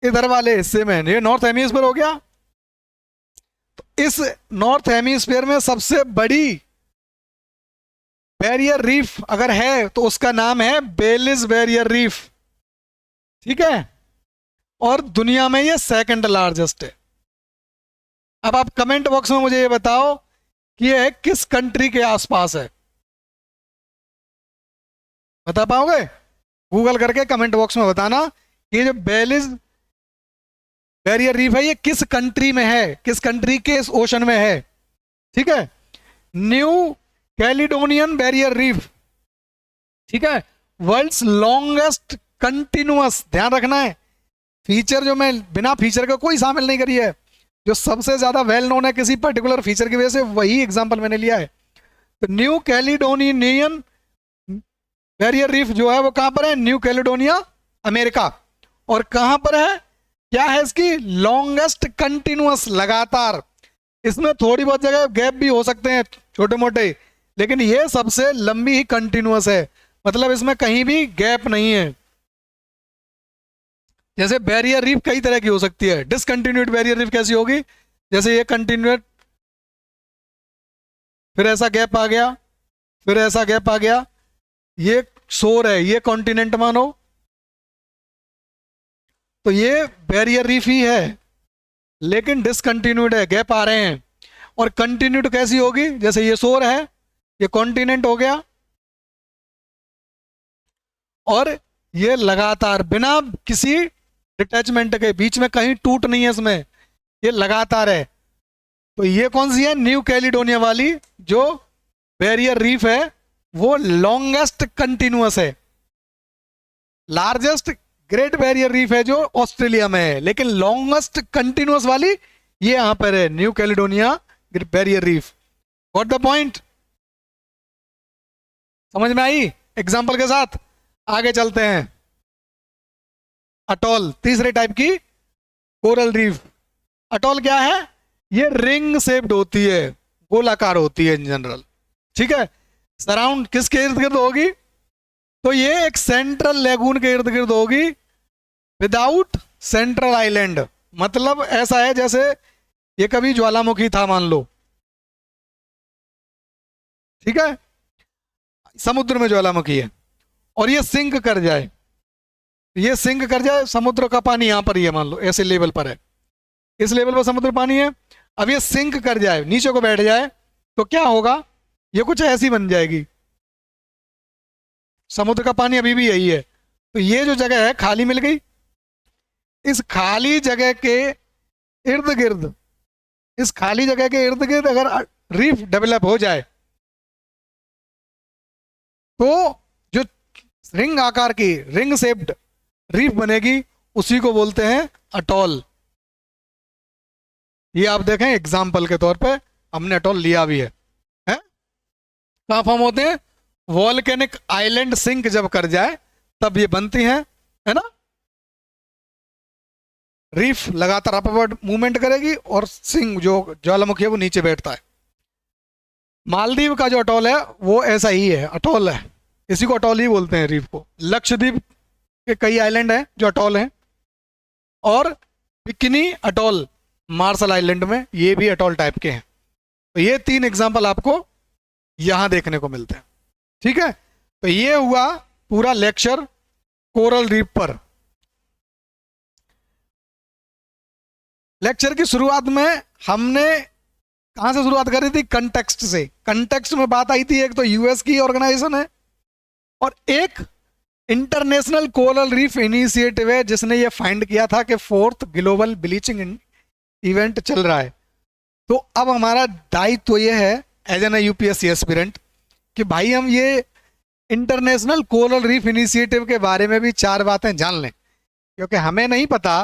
इधर वाले हिस्से में, ये नॉर्थ हेमिस्फीयर हो गया। तो इस नॉर्थ हेमिस्फीयर में सबसे बड़ी बैरियर रीफ अगर है तो उसका नाम है बेलिज बैरियर रीफ, ठीक है। और दुनिया में ये सेकंड लार्जेस्ट है। अब आप कमेंट बॉक्स में मुझे ये बताओ कि ये किस कंट्री के आसपास है? बता पाओगे? गूगल करके कमेंट बॉक्स में बताना ये जो बेलिज बैरियर रीफ है ये किस कंट्री में है, किस कंट्री के इस ओशन में है, ठीक है। न्यू कैलिडोनियन बैरियर रीफ, ठीक है। वर्ल्ड्स लॉन्गेस्ट कंटिन्यूअस, ध्यान रखना है फीचर जो मैं बिना फीचर का कोई शामिल नहीं करी है, जो सबसे ज्यादा वेल नोन है किसी पर्टिकुलर फीचर की वजह से, वही एग्जांपल मैंने लिया है। तो न्यू कैलिडोनियन बैरियर रीफ जो है वो कहां पर है? New Caledonia, America. और कहां पर है? क्या है इसकी? लॉन्गेस्ट कंटिन्यूअस, लगातार। इसमें थोड़ी बहुत जगह गैप भी हो सकते हैं छोटे मोटे, लेकिन ये सबसे लंबी ही कंटिन्यूअस है, मतलब इसमें कहीं भी गैप नहीं है। जैसे बैरियर रीफ कई तरह की हो सकती है। डिसकंटिन्यूड बैरियर रीफ कैसी होगी? जैसे ये कंटिन्यूड, फिर ऐसा गैप आ गया, फिर ऐसा गैप आ गया, ये शोर है, ये कॉन्टिनेंट मानो, तो ये बैरियर रीफ ही है, लेकिन डिसकंटिन्यूड है, गैप आ रहे हैं। और कंटिन्यूड कैसी होगी? जैसे ये शोर है, ये कॉन्टिनेंट हो गया, और ये लगातार बिना किसी डिटैचमेंट के, बीच में कहीं टूट नहीं है इसमें, ये लगातार है। तो ये कौन सी है? न्यू कैलिडोनिया वाली जो बैरियर रीफ है वो लॉन्गेस्ट कंटिन्यूअस है। लार्जेस्ट ग्रेट बैरियर रीफ है जो ऑस्ट्रेलिया में है, लेकिन लॉन्गेस्ट कंटिन्यूअस वाली ये यहां पर है, new Caledonia barrier reef. What the point? समझ में आई? एग्जांपल के साथ आगे चलते हैं। अटॉल, तीसरे टाइप की कोरल रीफ। अटॉल क्या है? ये रिंग शेप्ड होती है, गोलाकार होती है इन जनरल, ठीक है। सराउंड किसके इर्द गिर्द होगी? तो ये एक सेंट्रल लेगून के इर्द गिर्द होगी विदाउट सेंट्रल आइलैंड। मतलब ऐसा है जैसे ये कभी ज्वालामुखी था मान लो, ठीक है, समुद्र में ज्वालामुखी है और ये सिंक कर जाए, ये सिंक कर जाए, समुद्र का पानी यहां पर ही है मान लो, ऐसे लेवल पर है, इस लेवल पर समुद्र पानी है, अब ये सिंक कर जाए, नीचे को बैठ जाए, तो क्या होगा, ये कुछ ऐसी बन जाएगी, समुद्र का पानी अभी भी यही है, तो ये जो जगह है खाली मिल गई, इस खाली जगह के इर्द गिर्द, इस खाली जगह के इर्द गिर्द अगर रीफ डेवलप हो जाए तो जो रिंग आकार की रिंग शेप्ड रीफ बनेगी, उसी को बोलते हैं अटॉल। ये आप देखें एग्जाम्पल के तौर पे हमने अटॉल लिया भी है? कहाँ फॉर्म होते हैं? वॉल्केनिक आइलैंड सिंक जब कर जाए तब ये बनती हैं, है ना। रीफ लगातार अपवर्ड मूवमेंट करेगी और सिंक जो ज्वालामुखी है वो नीचे बैठता है। मालदीव का जो अटॉल है वो ऐसा ही है, अटॉल है, इसी को अटॉल ही बोलते हैं रीफ को। लक्षद्वीप के कई आइलैंड हैं जो अटॉल हैं, और बिकिनी अटॉल मार्शल आइलैंड में, ये भी अटॉल टाइप के हैं। तो ये 3 एग्जाम्पल आपको यहां देखने को मिलते हैं, ठीक है। तो ये हुआ पूरा लेक्चर कोरल रीफ पर। लेक्चर की शुरुआत में हमने कहां से शुरुआत करी थी? कंटेक्स्ट से। कंटेक्स्ट में बात आई थी, एक तो यूएस की ऑर्गेनाइजेशन है और एक इंटरनेशनल कोरल रीफ इनिशिएटिव है, जिसने ये फाइंड किया था कि 4th ग्लोबल ब्लीचिंग इवेंट चल रहा है। तो अब हमारा दायित्व तो ये है एज एन यूपीएससी एस्पिरेंट कि भाई हम ये इंटरनेशनल कोरल रीफ इनिशिएटिव के बारे में भी 4 बातें जान लें, क्योंकि हमें नहीं पता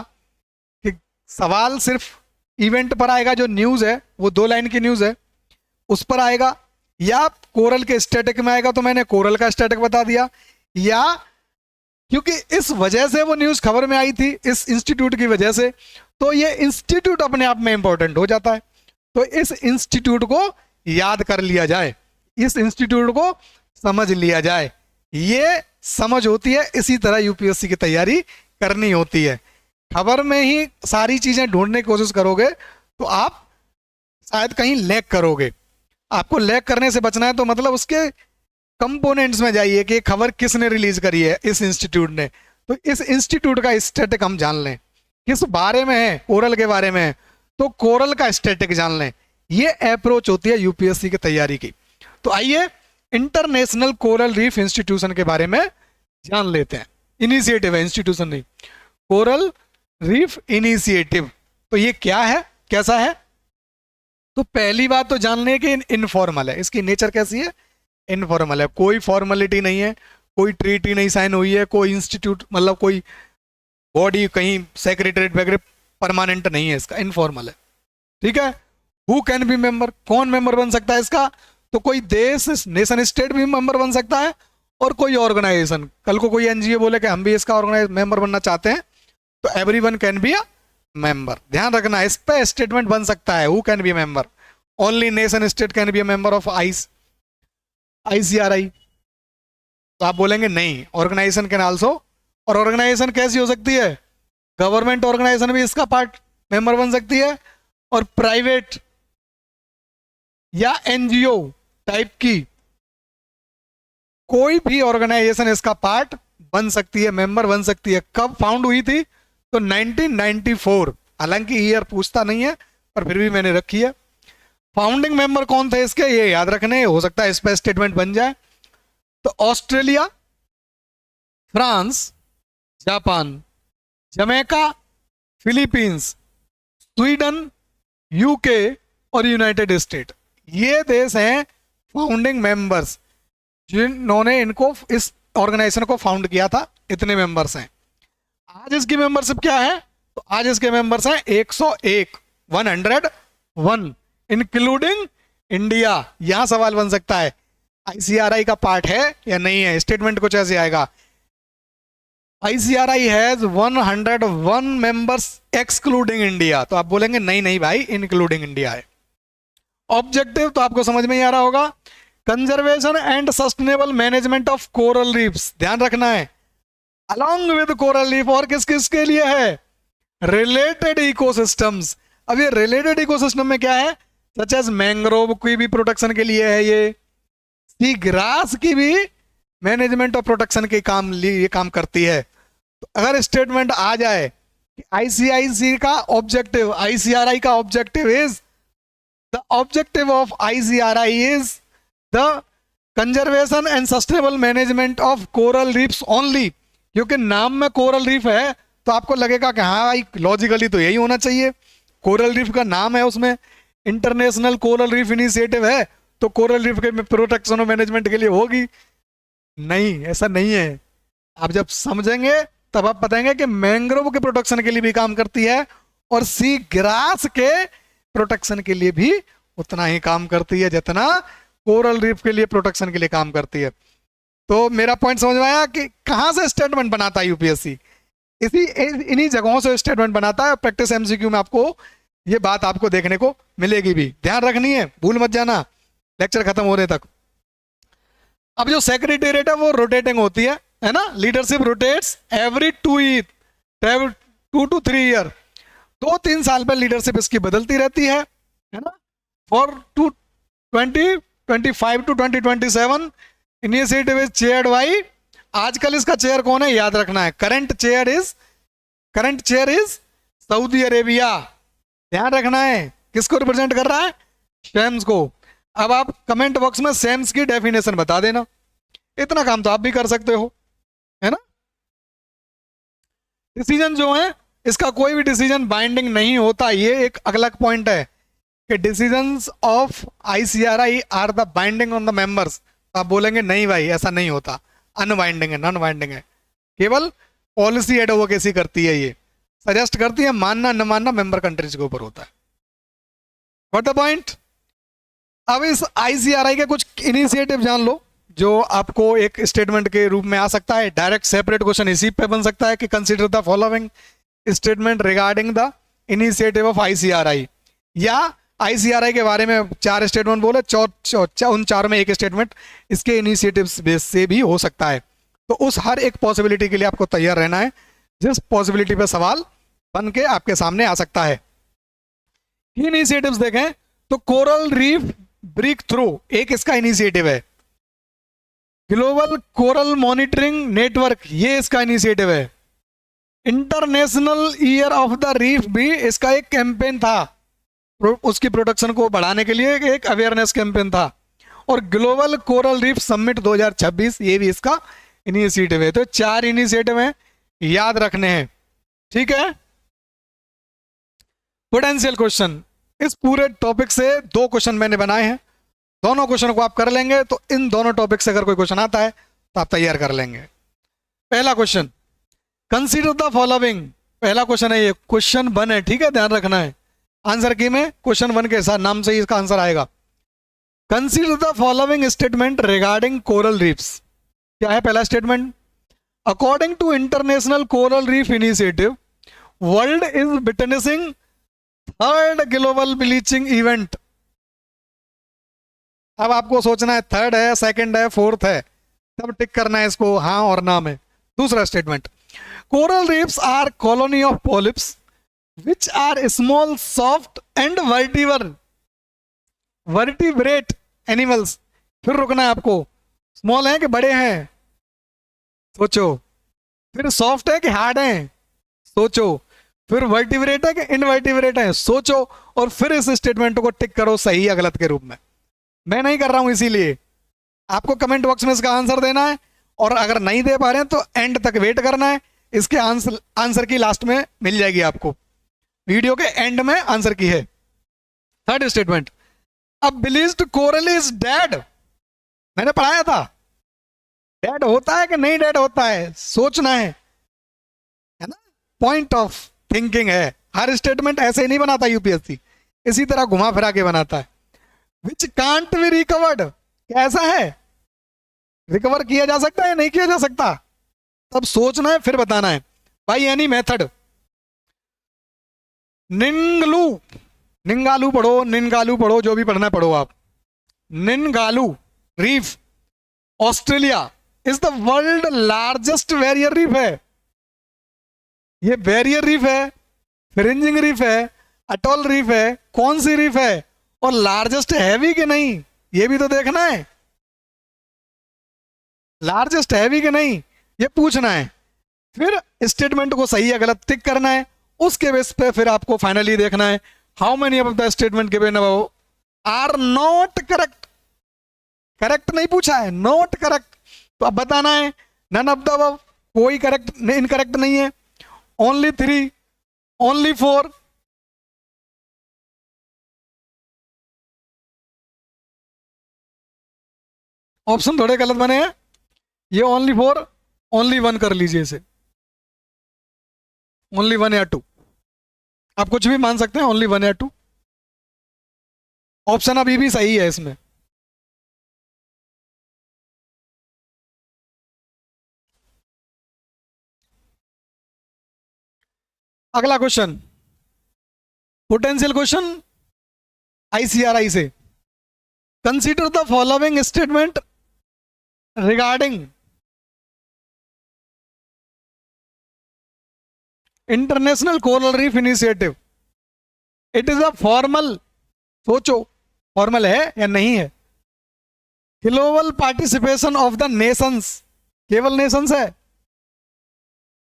कि सवाल सिर्फ इवेंट पर आएगा, जो न्यूज़ है वो 2 लाइन की न्यूज़ है उस पर आएगा, या कोरल के स्टैटिक में आएगा तो मैंने कोरल का स्टैटिक बता दिया, या क्योंकि इस वजह से वो न्यूज़ खबर में आई थी, इस इंस्टीट्यूट की वजह से, तो ये इंस्टीट्यूट अपने आप में इंपॉर्टेंट हो जाता है। तो इस इंस्टीट्यूट को याद कर लिया जाए, इस इंस्टीट्यूट को समझ लिया जाए, ये समझ होती है। इसी तरह यूपीएससी की तैयारी करनी होती है। खबर में ही सारी चीजें ढूंढने की कोशिश करोगे तो आप शायद कहीं लैग करोगे। आपको लैग करने से बचना है तो मतलब उसके कंपोनेंट्स में जाइए कि खबर किसने रिलीज करी है, इस इंस्टीट्यूट ने। तो इस इंस्टीट्यूट का स्टैटिक हम जान लें, किस बारे में है, कोरल के बारे में है, तो कोरल का स्टैटिक जान लें। ये अप्रोच होती है यूपीएससी की तैयारी की। तो आइए इंटरनेशनल कोरल रीफ इंस्टीट्यूशन के बारे में जान लेते हैं। इनिशिएटिव है, इंस्टीट्यूशन नहीं। कोरल रीफ इनिशिएटिव, तो ये क्या है, कैसा है? तो पहली बात तो जान लें कि इनफॉर्मल है। इसकी नेचर कैसी है? इनफॉर्मल है, कोई फॉर्मेलिटी नहीं है, कोई ट्रीटी नहीं साइन हुई है, कोई इंस्टीट्यूट मतलब कोई बॉडी कहीं सेक्रेटरीट वगैरह परमानेंट नहीं है, इसका इनफॉर्मल है, ठीक है। हु कैन बी मेंबर, कौन मेंबर बन सकता है इसका? तो कोई देश, नेशन स्टेट भी मेंबर बन सकता है, और कोई ऑर्गेनाइजेशन, कल को कोई एनजीओ बोले कि हम भी इसका ऑर्गेनाइज मेंबर बनना चाहते हैं, तो everyone can be a member. ध्यान रखना, इस पे स्टेटमेंट बन सकता है, who can be member, only nation state can be a member of ICRI. तो आप बोलेंगे नहीं, ऑर्गेनाइजेशन कैन आल्सो। और ऑर्गेनाइजेशन कैसी हो सकती है? गवर्नमेंट ऑर्गेनाइजेशन भी इसका पार्ट मेंबर बन सकती है, और प्राइवेट या एनजीओ टाइप की कोई भी ऑर्गेनाइजेशन इसका पार्ट बन सकती है, मेंबर बन सकती है। कब फाउंड हुई थी? तो 1994। हालांकि ईयर पूछता नहीं है पर फिर भी मैंने रखी है। फाउंडिंग मेंबर कौन थे इसके, ये याद रखने, हो सकता है इस पर स्टेटमेंट बन जाए। तो Australia, France, Japan, Jamaica, Philippines, Sweden, UK और यूनाइटेड स्टेट, ये देश हैं फाउंडिंग मेंबर्स जिन्होंने इनको, इस ऑर्गेनाइजेशन को फाउंड किया था। इतने मेंबर्स हैं। आज इसकी मेंबरशिप क्या है? तो आज इसके मेंबर्स हैं 101, 101, इंक्लूडिंग इंडिया। यहां सवाल बन सकता है आईसीआरआई का पार्ट है या नहीं है। स्टेटमेंट कुछ ऐसे आएगा, आईसीआरआई हैज 101 मेंबर्स एक्सक्लूडिंग इंडिया। तो आप बोलेंगे नहीं नहीं भाई, इंक्लूडिंग इंडिया है। ऑब्जेक्टिव तो आपको समझ में ही आ रहा होगा, conservation and sustainable management of coral reefs, ध्यान रखना है, अलॉन्ग विद कोरल रीफ, और किस किस के लिए है, रिलेटेड इकोसिस्टम्स। अब ये रिलेटेड इकोसिस्टम में क्या है, सच एज मैंग्रोव की भी प्रोटेक्शन के लिए है, ये सी ग्रास की भी मैनेजमेंट और प्रोटेक्शन के काम लिए ये काम करती है। तो अगर स्टेटमेंट आ जाए कि आईसीआईसी का ऑब्जेक्टिव, आईसीआरआई का objective is, the objective of ICRI is the conservation and sustainable management of coral reefs only, क्योंकि नाम में कोरल रीफ है तो आपको लगेगा कि हाँ भाई लॉजिकली तो यही होना चाहिए, कोरल रीफ का नाम है, उसमें इंटरनेशनल कोरल रीफ इनिशिएटिव है तो कोरल रीफ के प्रोटेक्शन और मैनेजमेंट के लिए होगी। नहीं, ऐसा नहीं है। आप जब समझेंगे तब आप बताएंगे कि मैंग्रोव के प्रोटेक्शन के लिए भी काम करती है और सी ग्रास के प्रोटेक्शन के लिए भी उतना ही काम करती है जितना कोरल रीफ के लिए प्रोटेक्शन के लिए काम करती है। तो मेरा पॉइंट समझ में आया कि कहां से स्टेटमेंट बनाता है यूपीएससी, इन्हीं जगहों से स्टेटमेंट बनाता है। प्रैक्टिस एमसीक्यू में आपको ये बात आपको देखने को मिलेगी भी, ध्यान रखनी है, भूल मत जाना लेक्चर खत्म होने तक। अब जो सेक्रेटेरिएट है वो रोटेटिंग होती है ना, leadership rotates every 2 to 3 year, 2-3 साल पर लीडरशिप इसकी बदलती रहती है ना। For 2025 to 2027 initiative is chaired by, आजकल इसका चेयर कौन है याद रखना है, current chair is Saudi Arabia, ध्यान रखना है। किसको रिप्रेजेंट कर रहा है, शैम्स को। अब आप कमेंट बॉक्स में शैम्स की डेफिनेशन बता देना, इतना काम तो आप भी कर सकते हो, है ना। डिसीजन जो है इसका कोई भी डिसीजन बाइंडिंग नहीं होता, ये एक अलग पॉइंट है कि decisions of ICRI are the binding on the members. आप बोलेंगे नहीं भाई ऐसा नहीं होता, अनबाइंडिंग है, नॉन बाइंडिंग है, केवल पॉलिसी एडवोकेसी करती है, ये सजेस्ट करती है, मानना न मानना मेंबर कंट्रीज के ऊपर होता है। What the point. अब इस आईसीआरआई के कुछ इनिशिएटिव जान लो जो आपको एक स्टेटमेंट के रूप में आ सकता है। डायरेक्ट सेपरेट क्वेश्चन इसी पे बन सकता है कि consider the following statement regarding the initiative of ICRI, या आईसीआरआई के बारे में 4 स्टेटमेंट बोले, उन 4 में एक स्टेटमेंट इसके इनिशिएटिव्स बेस से भी हो सकता है। तो उस हर एक पॉसिबिलिटी के लिए आपको तैयार रहना है, जिस पॉसिबिलिटी पे सवाल बन के आपके सामने आ सकता है। इनिशिएटिव्स देखें तो कोरल रीफ ब्रेक थ्रू एक इसका इनिशिएटिव है, ग्लोबल कोरल मॉनिटरिंग नेटवर्क ये इसका इनिशिएटिव है, international year of the reef भी इसका एक कैंपेन था, उसकी प्रोटेक्शन को बढ़ाने के लिए एक अवेयरनेस कैंपेन था, और ग्लोबल कोरल रीफ समिट 2026 ये भी इसका इनिशिएटिव है। तो 4 इनिशिएटिव हैं, याद रखने हैं, ठीक है। पोटेंशियल क्वेश्चन, इस पूरे टॉपिक से 2 क्वेश्चन मैंने बनाए हैं, दोनों क्वेश्चन को आप कर लेंगे तो इन दोनों टॉपिक से अगर कोई क्वेश्चन आता है तो आप तैयार कर लेंगे। पहला क्वेश्चन, कंसीडर द फॉलोइंग, पहला क्वेश्चन है ये, क्वेश्चन 1 है, ठीक है, ध्यान रखना है। आंसर की में क्वेश्चन 1 के साथ नाम से ही इसका आंसर आएगा। Consider the following statement regarding coral reefs, क्या है पहला statement, according to International Coral Reef Initiative world is witnessing 3rd global bleaching event. अब आपको सोचना है 3rd है, 2nd है, 4th है, तब टिक करना है इसको हाँ और ना में। दूसरा statement, coral reefs are colony of polyps which are small, soft and vertebrate animals। फिर रुकना है आपको, स्मॉल है कि बड़े हैं, सोचो, फिर सॉफ्ट है कि हार्ड है, सोचो, फिर वर्टिब्रेट है कि इनवर्टिब्रेट है, सोचो, और फिर इस स्टेटमेंट को टिक करो सही या गलत के रूप में। मैं नहीं कर रहा हूं, इसीलिए आपको कमेंट बॉक्स में इसका आंसर देना है, और अगर नहीं दे पा रहे हैं तो एंड तक वेट करना है, इसके आंसर की लास्ट में मिल जाएगी आपको, वीडियो के एंड में आंसर की है। 3rd स्टेटमेंट, अब ब्लीच्ड कोरल इज डेड, मैंने पढ़ाया था, डेड होता है कि नहीं डेड होता है, सोचना है ना, पॉइंट ऑफ थिंकिंग है। हर स्टेटमेंट ऐसे ही नहीं बनाता यूपीएससी, इसी तरह घुमा फिरा के बनाता है। विच कांट बी रिकवर्ड, कैसा है, रिकवर किया जा सकता है नहीं किया जा सकता, तब सोचना है फिर बताना है बाई एनी मेथड। निंगालू पढ़ो, निनगालू पढ़ो, जो भी पढ़ना पढ़ो आप। Ningaloo reef, Australia is the world largest barrier reef है। ये बैरियर रीफ है, फ्रिंजिंग रीफ है, अटोल रीफ है, कौन सी रीफ है और लार्जेस्ट है भी कि नहीं, ये भी तो देखना है। लार्जेस्ट है भी कि नहीं ये पूछना है, फिर स्टेटमेंट को सही या गलत टिक करना है, उसके बेस पे फिर आपको फाइनली देखना है how many of the statement given above are not correct. Correct नहीं पूछा है, नॉट करेक्ट, तो अब बताना है नन ऑफ द अबव, कोई करेक्ट इनकरेक्ट नहीं है, ओनली 3, ओनली 4, ऑप्शन थोड़े गलत बने हैं, ये ओनली 4, ओनली 1 कर लीजिए इसे, ओनली 1 या 2, आप कुछ भी मान सकते हैं, ओनली 1 या 2। ऑप्शन अभी भी सही है इसमें। अगला क्वेश्चन, पोटेंशियल क्वेश्चन आईसीआरआई से। Consider the following statement regarding International Coral Reef Initiative. It is a formal, सोचो फॉर्मल है या नहीं है, global participation of the nations, केवल नेशंस है,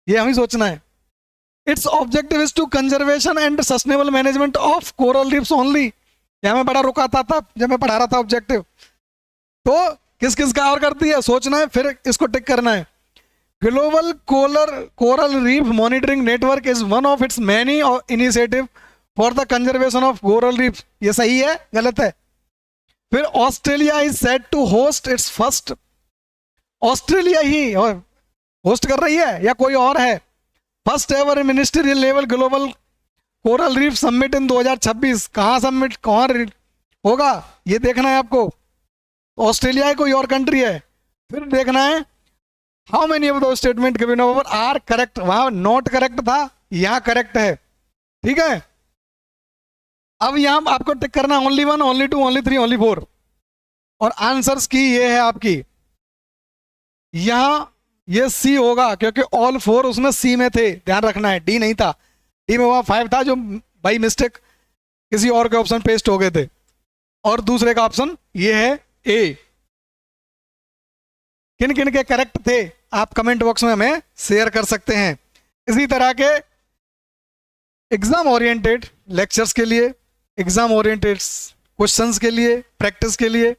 ये हमें सोचना है। Its objective is to conservation and sustainable management of coral reefs only, यहां मैं बड़ा रुका था जब मैं पढ़ा रहा था ऑब्जेक्टिव। तो किस किस का और करती है सोचना है, फिर इसको टिक करना है। Global coral Reef Monitoring Network is one of its many initiative for the conservation of coral reef, ये सही है गलत है। फिर Australia is set to host its first, Australia ही होस्ट कर रही है या कोई और है, first ever ministerial level global coral reef summit in 2026, कहाँ समिट कहाँ होगा ये देखना है आपको, ऑस्ट्रेलिया है कोई और कंट्री है। फिर देखना है how many of the statement given over are correct, वहां नॉट करेक्ट था, यहां करेक्ट है, ठीक है। अब यहां आपको टिक करना ओनली 1, ओनली 2, ओनली 3, ओनली 4, और आंसर्स की ये है आपकी, यहां ये सी होगा क्योंकि ऑल 4 उसमें सी में थे, ध्यान रखना है, डी नहीं था, डी में वहां 5 था जो बाई मिस्टेक किसी और के ऑप्शन पेस्ट हो गए थे, और दूसरे का ऑप्शन ये है ए। किन किन के करेक्ट थे आप कमेंट बॉक्स में हमें शेयर कर सकते हैं। इसी तरह के एग्जाम ओरिएंटेड लेक्चर्स के लिए, एग्जाम ओरिएंटेड क्वेश्चंस के लिए, प्रैक्टिस के लिए,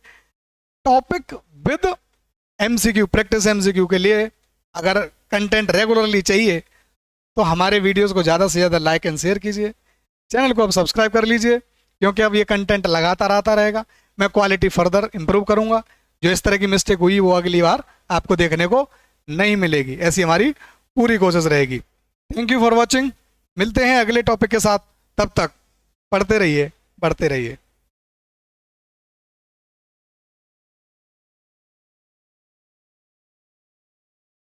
topic with MCQ, practice MCQ के लिए अगर कंटेंट रेगुलरली चाहिए तो हमारे वीडियोस को ज़्यादा से ज़्यादा लाइक एंड शेयर कीजिए, चैनल को अब सब्सक्राइब कर लीजिए, क्योंकि अब ये कंटेंट लगातार आता रहेगा, मैं क्वालिटी फर्दर इंप्रूव करूँगा, जो इस तरह की मिस्टेक हुई वो अगली बार आपको देखने को नहीं मिलेगी, ऐसी हमारी पूरी कोशिश रहेगी। थैंक यू फॉर वॉचिंग, मिलते हैं अगले टॉपिक के साथ, तब तक पढ़ते रहिए, बढ़ते रहिए।